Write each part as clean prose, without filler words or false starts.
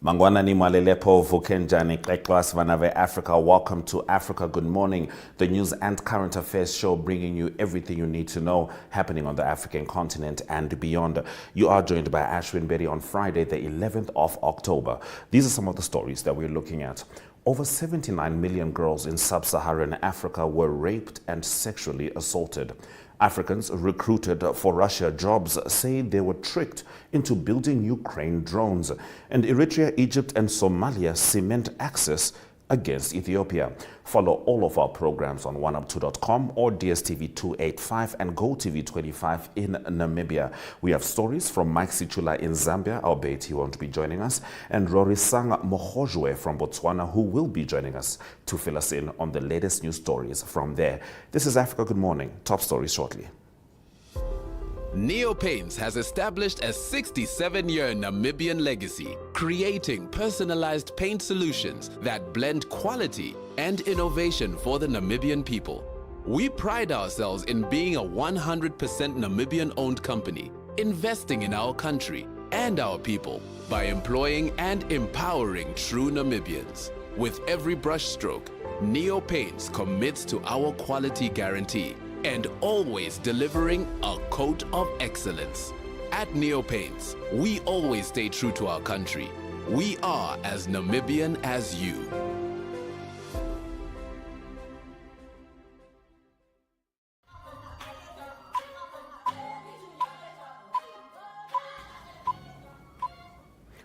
Mangwana ni Malelepo Vukenjani Kleklas Vanave Africa. Welcome to Africa Good Morning, the news and current affairs show bringing you everything you need to know happening on the African continent and beyond. You are joined by Ashwin Betty on Friday, the 11th of October. These are some of the stories that we're looking at. Over 79 million girls in sub-Saharan Africa were raped and sexually assaulted. Africans recruited for Russia jobs say they were tricked into building Ukraine drones. And Eritrea, Egypt and Somalia cement access against Ethiopia. Follow all of our programs on oneup2.com or DSTV 285 and GoTV 25 in Namibia. We have stories from Mike Sichula in Zambia, albeit he won't be joining us, and Rorisang Mohojwe from Botswana, who will be joining us to fill us in on the latest news stories from there. This is Africa Good Morning. Top stories shortly. Neo Paints has established a 67-year Namibian legacy, creating personalized paint solutions that blend quality and innovation for the Namibian people. We pride ourselves in being a 100% Namibian-owned company, investing in our country and our people by employing and empowering true Namibians. With every brushstroke, Neo Paints commits to our quality guarantee and always delivering a coat of excellence. At Neo Paints, we always stay true to our country. We are as Namibian as you.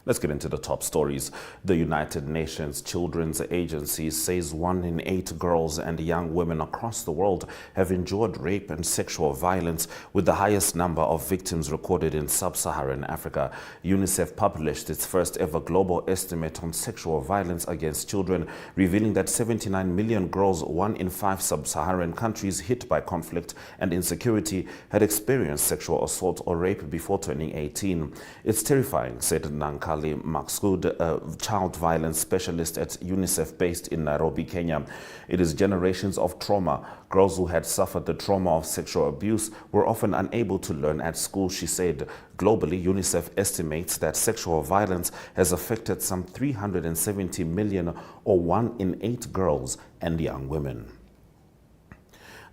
Let's get into the top stories. The United Nations Children's Agency says 1 in 8 girls and young women across the world have endured rape and sexual violence, with the highest number of victims recorded in sub-Saharan Africa. UNICEF published its first ever global estimate on sexual violence against children, revealing that 79 million girls, 1 in 5 sub-Saharan countries hit by conflict and insecurity, had experienced sexual assault or rape before turning 18. It's terrifying, said Nankali Maksud, a child violence specialist at UNICEF based in Nairobi, Kenya. It is generations of trauma. Girls who had suffered the trauma of sexual abuse were often unable to learn at school, she said. Globally, UNICEF estimates that sexual violence has affected some 370 million, or 1 in 8 girls and young women.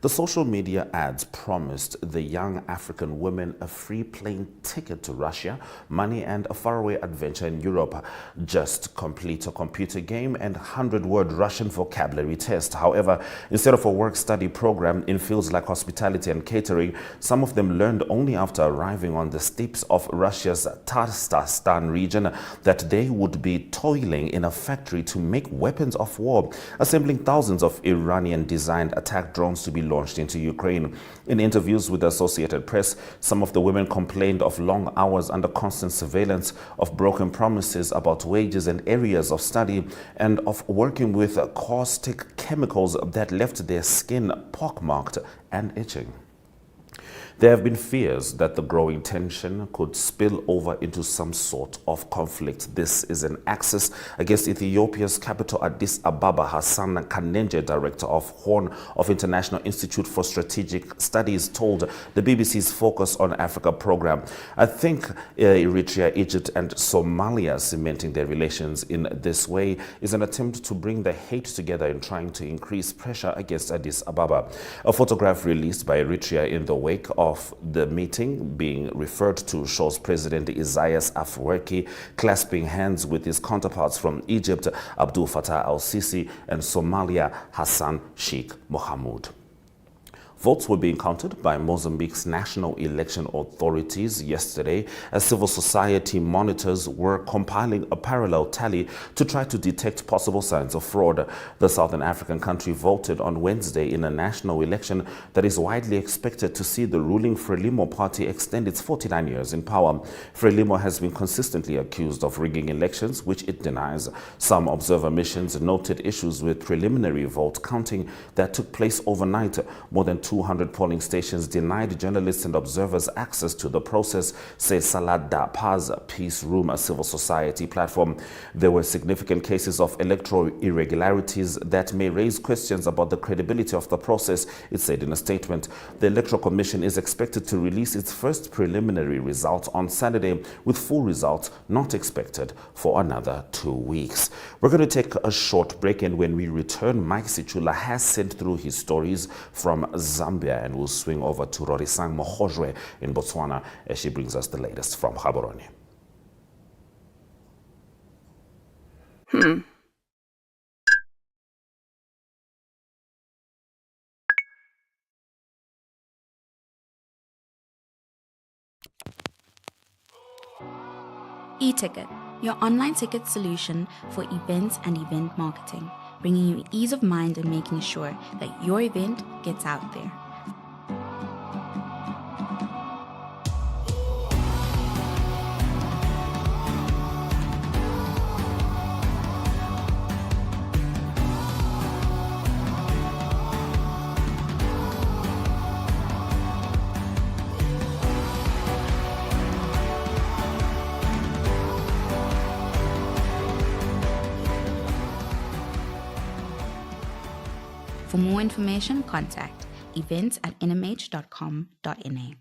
The social media ads promised the young African women a free plane ticket to Russia, money and a faraway adventure in Europe. Just complete a computer game and 100-word Russian vocabulary test. However, instead of a work-study program in fields like hospitality and catering, some of them learned only after arriving on the steppes of Russia's Tatarstan region that they would be toiling in a factory to make weapons of war, assembling thousands of Iranian-designed attack drones to be launched into Ukraine. In interviews with the Associated Press, some of the women complained of long hours under constant surveillance, of broken promises about wages and areas of study, and of working with caustic chemicals that left their skin pockmarked and itching. There have been fears that the growing tension could spill over into some sort of conflict. This is an axis against Ethiopia's capital Addis Ababa. Hassan Kanenje, director of Horn of International Institute for Strategic Studies, told the BBC's Focus on Africa program. I think Eritrea, Egypt and Somalia cementing their relations in this way is an attempt to bring the hate together in trying to increase pressure against Addis Ababa. A photograph released by Eritrea in the wake of the meeting being referred to shows President Isaias Afwerki clasping hands with his counterparts from Egypt, Abdul Fattah al-Sisi, and Somalia, Hassan Sheikh Mohamud. Votes were being counted by Mozambique's national election authorities yesterday as civil society monitors were compiling a parallel tally to try to detect possible signs of fraud. The Southern African country voted on Wednesday in a national election that is widely expected to see the ruling Frelimo party extend its 49 years in power. Frelimo has been consistently accused of rigging elections, which it denies. Some observer missions noted issues with preliminary vote counting that took place overnight. More than 200 polling stations denied journalists and observers access to the process, says Salat Paz Peace Room, a civil society platform. There were significant cases of electoral irregularities that may raise questions about the credibility of the process, it said in a statement. The Electoral Commission is expected to release its first preliminary results on Saturday, with full results not expected for another 2 weeks. We're going to take a short break, and when we return, Mike Sichula has sent through his stories from Zambia, and we'll swing over to Rorisang Mohojwe in Botswana as she brings us the latest from Gaborone. E-Ticket, your online ticket solution for events and event marketing, bringing you ease of mind and making sure that your event gets out there. For more information, contact events@nmh.com.na.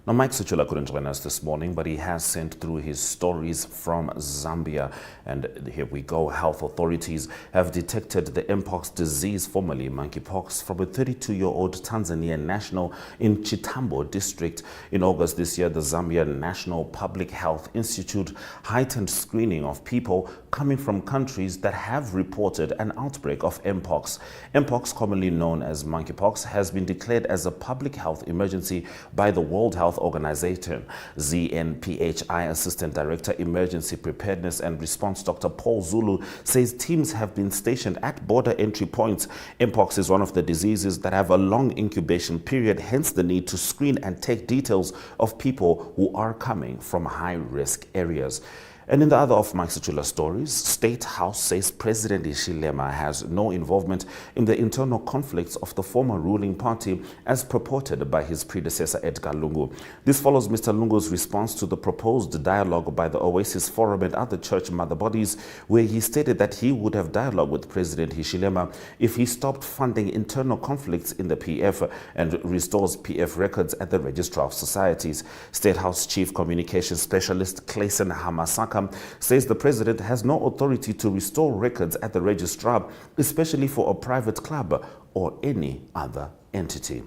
Now, Mike Sichula couldn't join us this morning, but he has sent through his stories from Zambia. And here we go. Health authorities have detected the mpox disease, formerly monkeypox, from a 32-year-old Tanzanian national in Chitambo district. In August this year, the Zambian National Public Health Institute heightened screening of people coming from countries that have reported an outbreak of mpox. Mpox, commonly known as monkeypox, has been declared as a public health emergency by the World Health Organization. ZNPHI Assistant Director, Emergency Preparedness and Response, Dr. Paul Zulu, says teams have been stationed at border entry points. Mpox is one of the diseases that have a long incubation period, hence the need to screen and take details of people who are coming from high-risk areas. And in the other of Mike Sichula's stories, State House says President Hichilema has no involvement in the internal conflicts of the former ruling party as purported by his predecessor Edgar Lungu. This follows Mr. Lungu's response to the proposed dialogue by the Oasis Forum and other church mother bodies, where he stated that he would have dialogue with President Hichilema if he stopped funding internal conflicts in the PF and restores PF records at the Registrar of Societies. State House Chief Communications Specialist Clayson Hamasaka says the president has no authority to restore records at the registrar, especially for a private club or any other entity.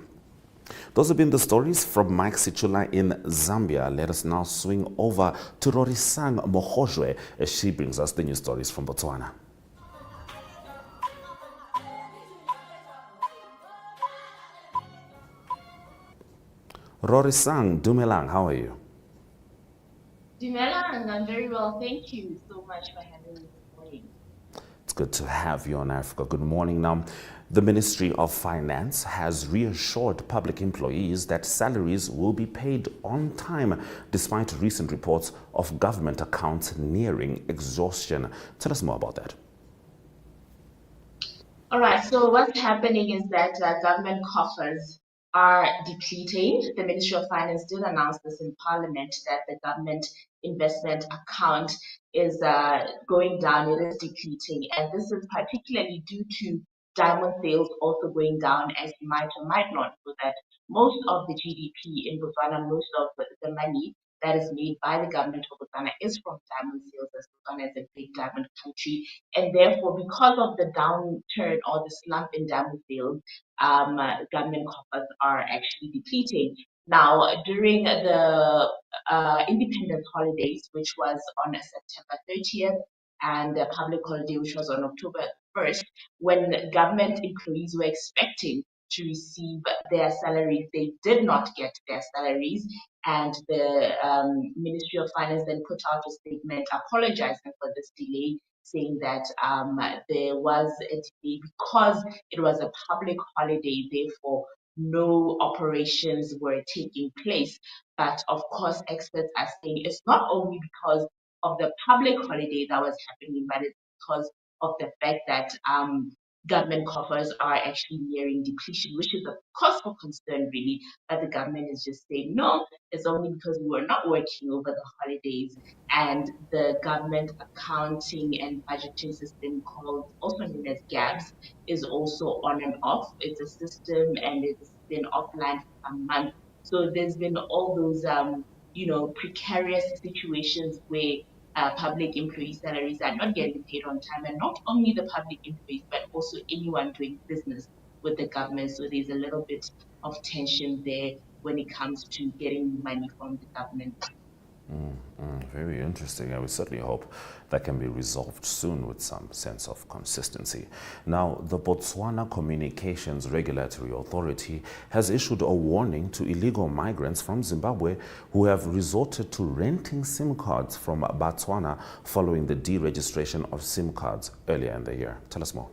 Those have been the stories from Mike Sichula in Zambia. Let us now swing over to Rorisang Mohojwe as she brings us the news stories from Botswana. Rorisang, Dumelang, how are you? Dumelang, I'm very well. Thank you so much for having me this morning. It's good to have you on Africa. Good morning. Now, the Ministry of Finance has reassured public employees that salaries will be paid on time, despite recent reports of government accounts nearing exhaustion. Tell us more about that. All right, so what's happening is that government coffers are depleting. The Ministry of Finance did announce this in Parliament, that the government investment account is going down, it is depleting. And this is particularly due to diamond sales also going down, as you might or might not know, that most of the GDP in Botswana, most of the money that is made by the government of Botswana is from diamond sales, as Botswana is a big diamond country. And therefore, because of the downturn or the slump in diamond sales, government coffers are actually depleting. Now, during the independence holidays, which was on September 30th, and the public holiday, which was on October 1st, when government employees were expecting to receive their salaries, they did not get their salaries. And the Ministry of Finance then put out a statement apologizing for this delay, saying that there was a delay because it was a public holiday, therefore no operations were taking place. But of course, experts are saying it's not only because of the public holiday that was happening, but it's because of the fact that government coffers are actually nearing depletion, which is a cause for concern, really. But the government is just saying, no, it's only because we were not working over the holidays. And the government accounting and budgeting system called, also known as GABS, is also on and off. It's a system and it's been offline for a month. So there's been all those, precarious situations where public employee salaries are not getting paid on time, and not only the public employees, but also anyone doing business with the government. So there's a little bit of tension there when it comes to getting money from the government. Very interesting. I would certainly hope that can be resolved soon with some sense of consistency. Now, the Botswana Communications Regulatory Authority has issued a warning to illegal migrants from Zimbabwe who have resorted to renting SIM cards from Botswana following the deregistration of SIM cards earlier in the year. Tell us more.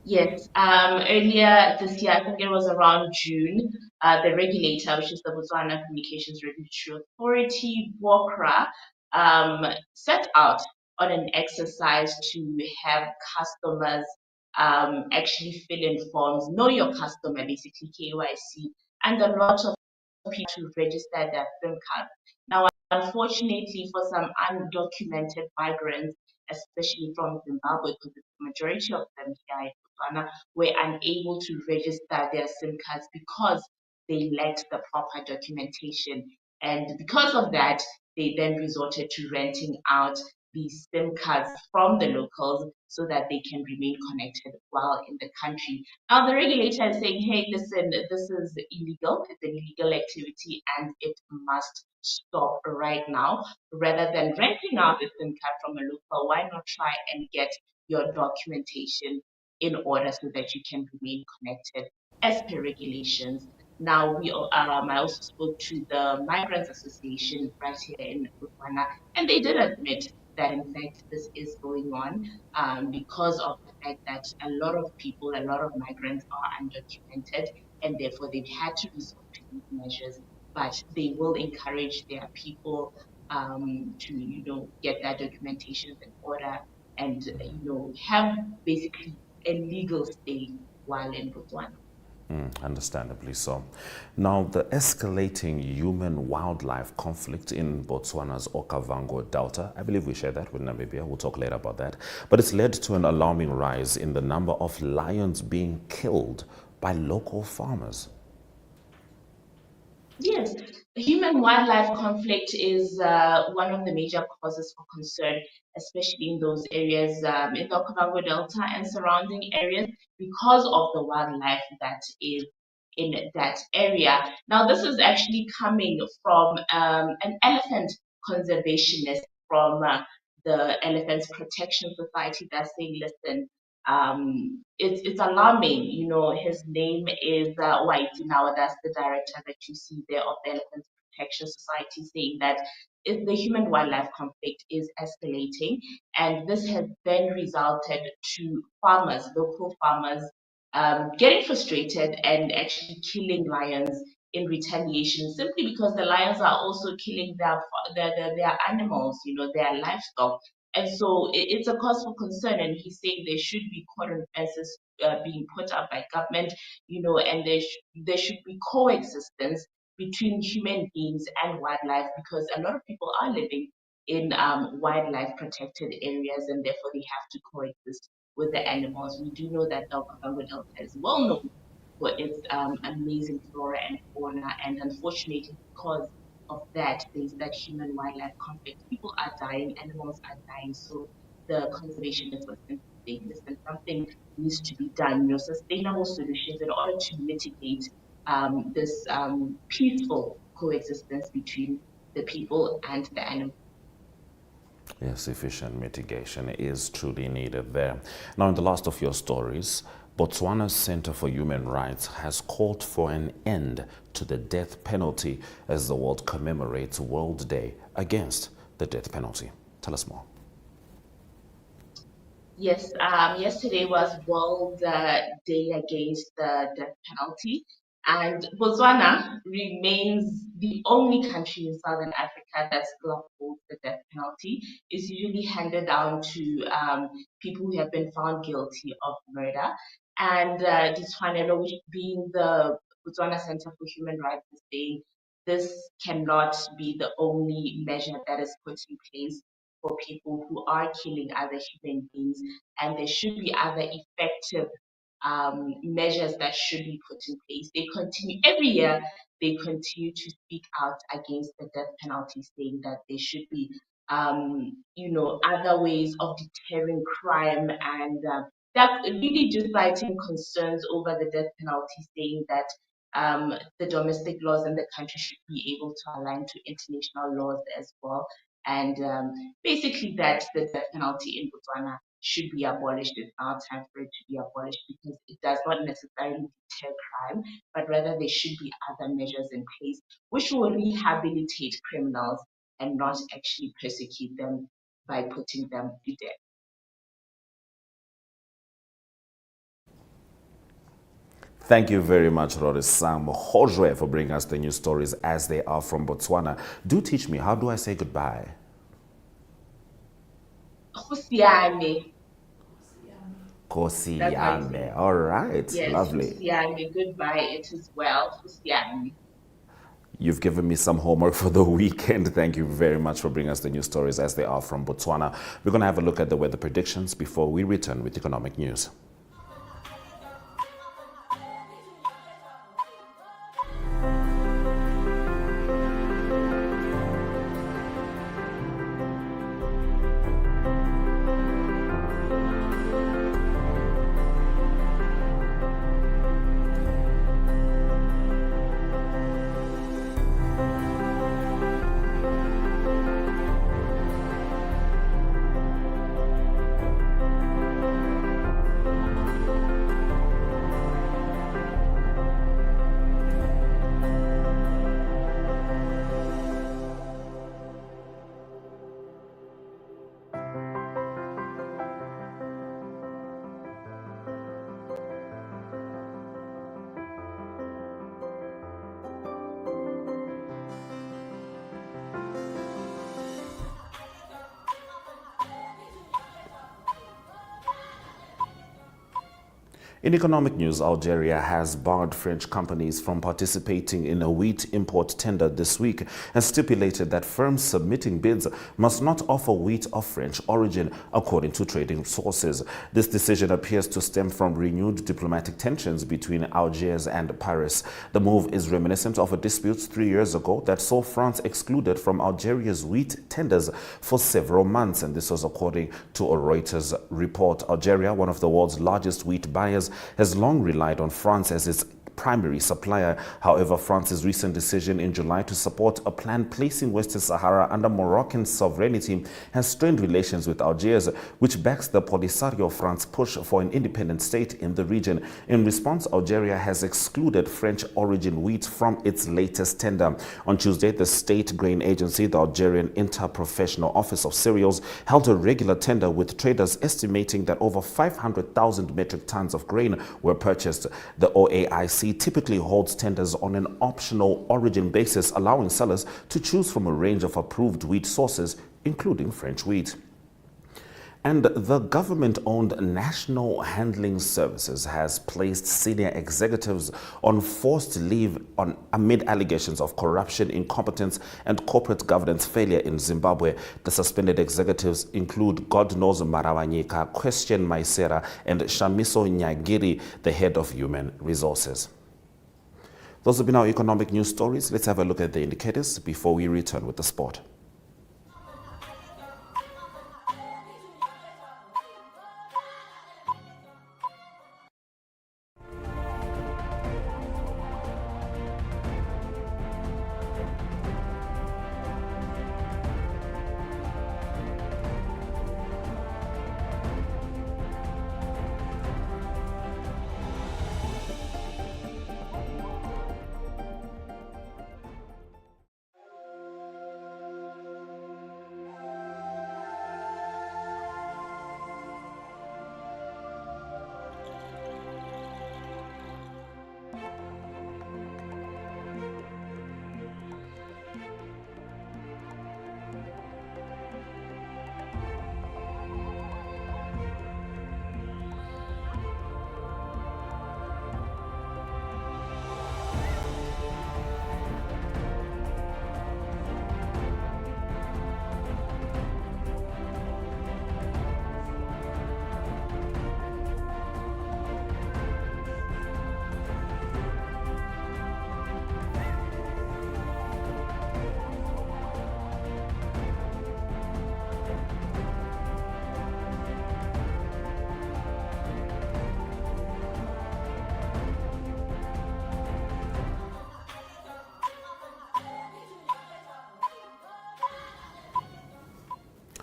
Yes, earlier this year, I think it was around June, the regulator, which is the Botswana Communications Regulatory Authority, BOCRA, set out on an exercise to have customers actually fill in forms, know your customer, basically KYC, and a lot of people to register their SIM card. Now, unfortunately, for some undocumented migrants, especially from Zimbabwe, because the majority of them here in Botswana were unable to register their SIM cards because they lacked the proper documentation. And because of that, they then resorted to renting out these SIM cards from the locals so that they can remain connected while in the country. Now, the regulator is saying, hey, listen, this is illegal. It's an illegal activity and it must stop right now. Rather than renting out a SIM card from a local, why not try and get your documentation in order so that you can remain connected as per regulations? Now, I also spoke to the Migrants Association right here in Botswana, and they did admit that in fact this is going on because of the fact that a lot of people, a lot of migrants are undocumented, and therefore they've had to resort to these measures. But they will encourage their people to, get their documentations in order and, have basically a legal stay while in Botswana. Understandably so. Now, the escalating human-wildlife conflict in Botswana's Okavango Delta, I believe we share that with Namibia, we'll talk later about that, but it's led to an alarming rise in the number of lions being killed by local farmers. Yes, human wildlife conflict is one of the major causes for concern, especially in those areas in the Okavango Delta and surrounding areas because of the wildlife that is in that area. Now, this is actually coming from an elephant conservationist from the Elephants Protection Society that's saying, listen, it's alarming. His name is Whitey now. That's the director that you see there of the Elephants Protection Society, saying that the human wildlife conflict is escalating, and this has then resulted to farmers, local farmers, getting frustrated and actually killing lions in retaliation, simply because the lions are also killing their animals, their livestock. And so it's a cause for concern, and he's saying there should be cordon fences being put up by government, and there should be coexistence between human beings and wildlife, because a lot of people are living in wildlife protected areas, and therefore they have to coexist with the animals. We do know that the Okavango Delta is well known for its amazing flora and fauna, and unfortunately, because of that, there's that human wildlife conflict. People are dying, animals are dying. So the conservationists were simply saying, listen, something needs to be done, sustainable solutions in order to mitigate this peaceful coexistence between the people and the animals. Yes, efficient mitigation is truly needed there. Now, in the last of your stories, Botswana's Center for Human Rights has called for an end to the death penalty as the world commemorates World Day against the death penalty. Tell us more. Yes, yesterday was World Day Against the Death Penalty. And Botswana remains the only country in Southern Africa that still upholds the death penalty. It's usually handed down to people who have been found guilty of murder. And Ditshwanelo, which being the Botswana Center for Human Rights, is saying this cannot be the only measure that is put in place for people who are killing other human beings, and there should be other effective measures that should be put in place. They continue every year. They continue to speak out against the death penalty, saying that there should be, other ways of deterring crime, and they're really just citing concerns over the death penalty, saying that the domestic laws in the country should be able to align to international laws as well, and basically that the death penalty in Botswana should be abolished. It's now time for it to be abolished because it does not necessarily deter crime, but rather there should be other measures in place which will rehabilitate criminals and not actually persecute them by putting them to death. Thank you very much, Rorisang Mohojwe, for bringing us the news stories as they are from Botswana. Do teach me, how do I say goodbye? Khusiane. Kosiyame. All right, Yes, lovely. Khusiane. Goodbye. It is well. Khusiane. You've given me some homework for the weekend. Thank you very much for bringing us the news stories as they are from Botswana. We're going to have a look at the weather predictions before we return with economic news. In economic news, Algeria has barred French companies from participating in a wheat import tender this week and stipulated that firms submitting bids must not offer wheat of French origin, according to trading sources. This decision appears to stem from renewed diplomatic tensions between Algiers and Paris. The move is reminiscent of a dispute 3 years ago that saw France excluded from Algeria's wheat tenders for several months, and this was according to a Reuters report. Algeria, one of the world's largest wheat buyers, has long relied on France as its primary supplier. However, France's recent decision in July to support a plan placing Western Sahara under Moroccan sovereignty has strained relations with Algiers, which backs the Polisario France push for an independent state in the region. In response, Algeria has excluded French origin wheat from its latest tender. On Tuesday, the state grain agency, the Algerian Interprofessional Office of Cereals, held a regular tender with traders estimating that over 500,000 metric tons of grain were purchased. The OAIC typically holds tenders on an optional origin basis, allowing sellers to choose from a range of approved wheat sources, including French wheat. And the government-owned National Handling Services has placed senior executives on forced leave amid allegations of corruption, incompetence, and corporate governance failure in Zimbabwe. The suspended executives include Godnoz Marawanyika, Christian Maisera, and Shamiso Nyagiri, the head of human resources. Those have been our economic news stories. Let's have a look at the indicators before we return with the sport.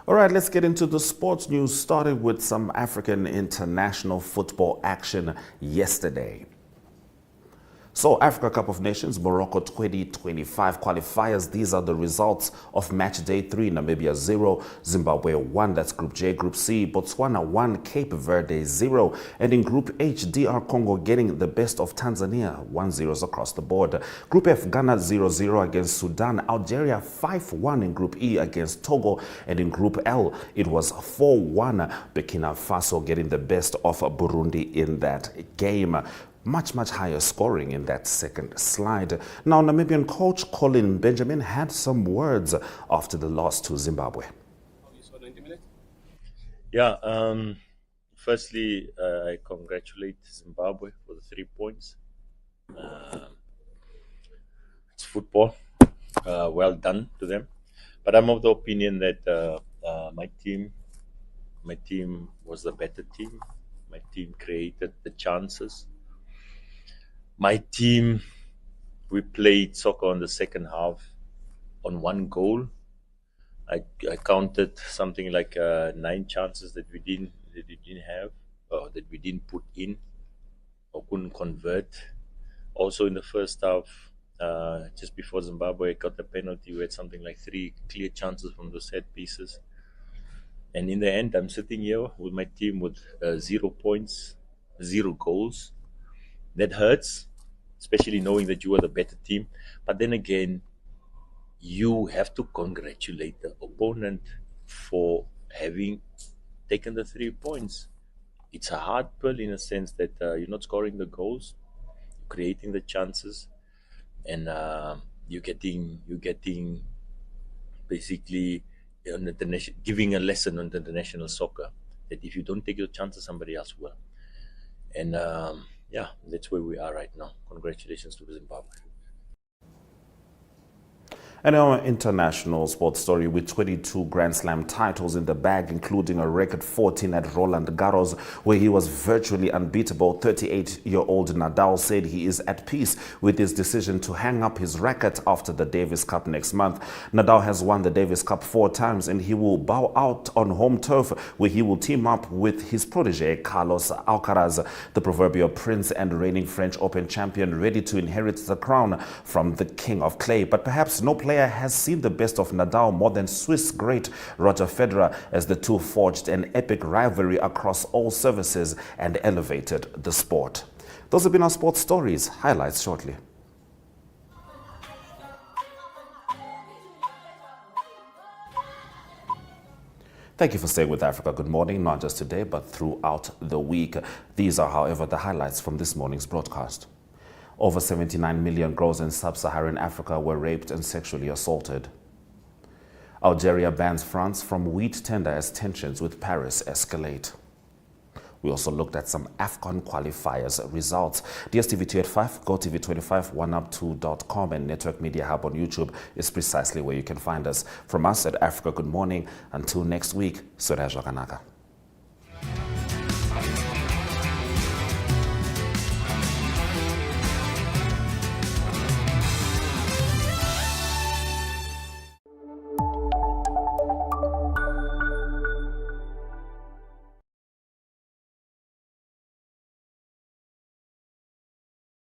All right, let's get into the sports news, starting with some African international football action yesterday. So, Africa Cup of Nations, Morocco 2025 qualifiers. These are the results of match day 3. Namibia 0, Zimbabwe 1, that's Group J. Group C, Botswana 1, Cape Verde 0. And in Group H, DR Congo getting the best of Tanzania, 1-0 across the board. Group F, Ghana 0-0 against Sudan. Algeria 5-1 in Group E against Togo. And in Group L, it was 4-1. Burkina Faso getting the best of Burundi in that game. Much higher scoring in that second slide. Now, Namibian coach Colin Benjamin had some words after the loss to Zimbabwe. Yeah, firstly, I congratulate Zimbabwe for the 3 points. It's football. Well done to them. But I'm of the opinion that my team was the better team. My team created the chances. My team, we played soccer on the second half on 1 goal. I counted something like 9 chances that we didn't have, or that we didn't put in or couldn't convert. Also in the first half, just before Zimbabwe got the penalty, we had something like 3 clear chances from the set pieces. And in the end, I'm sitting here with my team with 0 points, 0 goals. That hurts, especially knowing that you are the better team. But then again, you have to congratulate the opponent for having taken the 3 points. It's a hard pill in a sense that you're not scoring the goals, creating the chances, and you're getting basically giving a lesson on the international soccer that if you don't take your chances, somebody else will. And yeah, that's where we are right now. Congratulations to Zimbabwe. And our international sports story, with 22 Grand Slam titles in the bag, including a record 14 at Roland Garros, where he was virtually unbeatable. 38-year-old Nadal said he is at peace with his decision to hang up his racket after the Davis Cup next month. Nadal has won the Davis Cup 4 times, and he will bow out on home turf, where he will team up with his protege, Carlos Alcaraz, the proverbial prince and reigning French Open champion, ready to inherit the crown from the King of Clay. But perhaps no player has seen the best of Nadal more than Swiss great Roger Federer, as the two forged an epic rivalry across all services and elevated the sport. Those have been our sports stories. Highlights shortly. Thank you for staying with Africa Good Morning, not just today, but throughout the week. These are, however, the highlights from this morning's broadcast. Over 79 million girls in sub-Saharan Africa were raped and sexually assaulted. Algeria bans France from wheat tender as tensions with Paris escalate. We also looked at some AFCON qualifiers results. DSTV 285, GoTV 25, oneup2.com, and Network Media Hub on YouTube is precisely where you can find us. From us at Africa Good Morning, until next week, Suraj Kanaka.